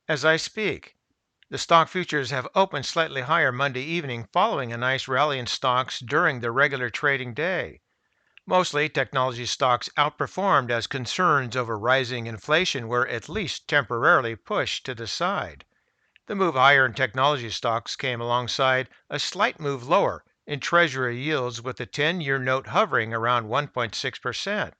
as I speak. The stock futures have opened slightly higher Monday evening following a nice rally in stocks during the regular trading day. Mostly, technology stocks outperformed as concerns over rising inflation were at least temporarily pushed to the side. The move higher in technology stocks came alongside a slight move lower in Treasury yields with the 10-year note hovering around 1.6%.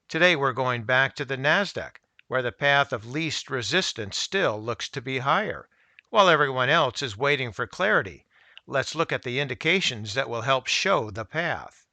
Today we're going back to the Nasdaq, where the path of least resistance still looks to be higher, while everyone else is waiting for clarity. Let's look at the indications that will help show the path.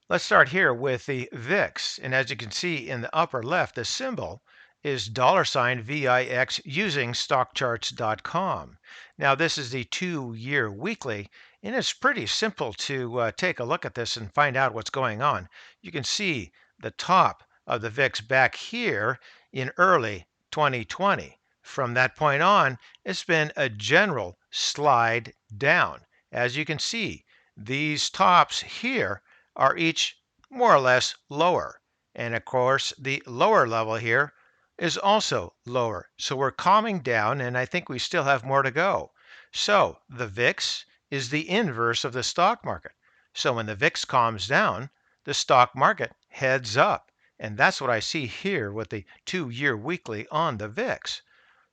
Let's start here with the VIX. And as you can see in the upper left, the symbol is $VIX using stockcharts.com. Now, this is the 2-year weekly, and it's pretty simple to take a look at this and find out what's going on. You can see the top of the VIX back here in early 2020. From that point on, it's been a general slide down. As you can see, these tops here are each more or less lower. And of course, the lower level here is also lower. So we're calming down, and I think we still have more to go. So the VIX is the inverse of the stock market. So when the VIX calms down, the stock market heads up. And that's what I see here with the 2-year weekly on the VIX.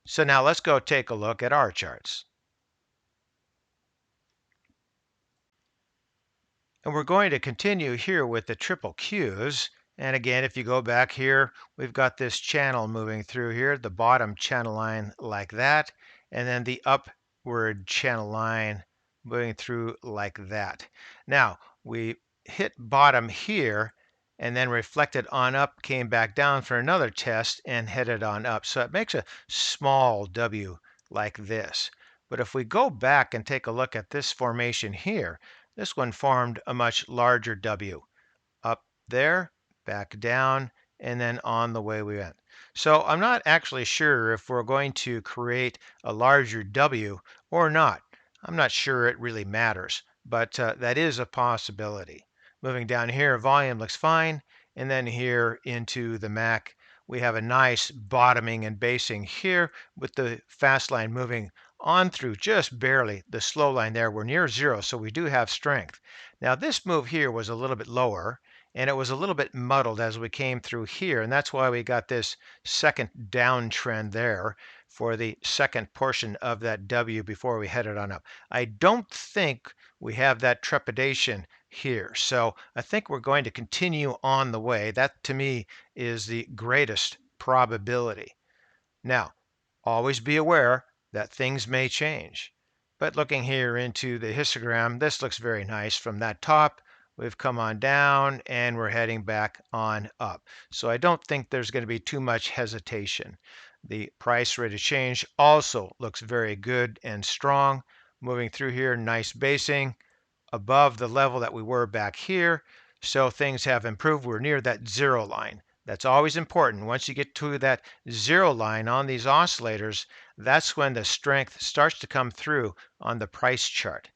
So now let's go take a look at our charts. And we're going to continue here with the triple Qs. And again, if you go back here, we've got this channel moving through here, the bottom channel line like that, and then the upward channel line moving through like that. Now, we hit bottom here and then reflected on up, came back down for another test and headed on up. So it makes a small W like this. But if we go back and take a look at this formation here, this one formed a much larger W. Up there, back down, and then on the way we went. So I'm not actually sure if we're going to create a larger W or not. I'm not sure it really matters, but that is a possibility. Moving down here, volume looks fine. And then here into the MAC, we have a nice bottoming and basing here with the fast line moving on through just barely. The slow line there, we're near zero, so we do have strength. Now this move here was a little bit lower, and it was a little bit muddled as we came through here, and that's why we got this second downtrend there for the second portion of that W before we headed on up. I don't think we have that trepidation here, so I think we're going to continue on the way. That to me is the greatest probability. Now, always be aware that things may change. But looking here into the histogram, this looks very nice. From that top, we've come on down and we're heading back on up. So I don't think there's going to be too much hesitation. The price rate of change also looks very good and strong. Moving through here, nice basing above the level that we were back here. So things have improved. We're near that zero line. That's always important. Once you get to that zero line on these oscillators, that's when the strength starts to come through on the price chart.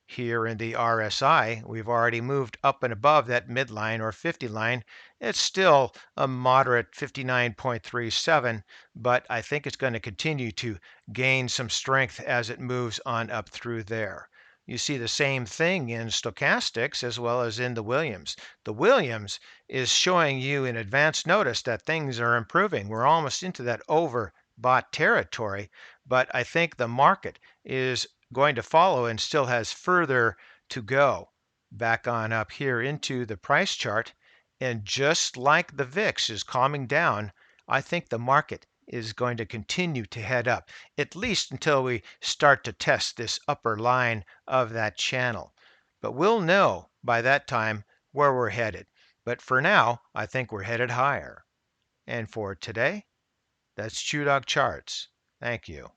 Here in the RSI, we've already moved up and above that midline or 50 line. It's still a moderate 59.37, but I think it's going to continue to gain some strength as it moves on up through there. You see the same thing in stochastics as well as in the Williams. The Williams is showing you in advance notice that things are improving. We're almost into that overbought territory, but I think the market is going to follow and still has further to go. Back on up here into the price chart, and just like the VIX is calming down, I think the market is going to continue to head up, at least until we start to test this upper line of that channel. But we'll know by that time where we're headed. But for now, I think we're headed higher. And for today, that's ChewDog Charts. Thank you.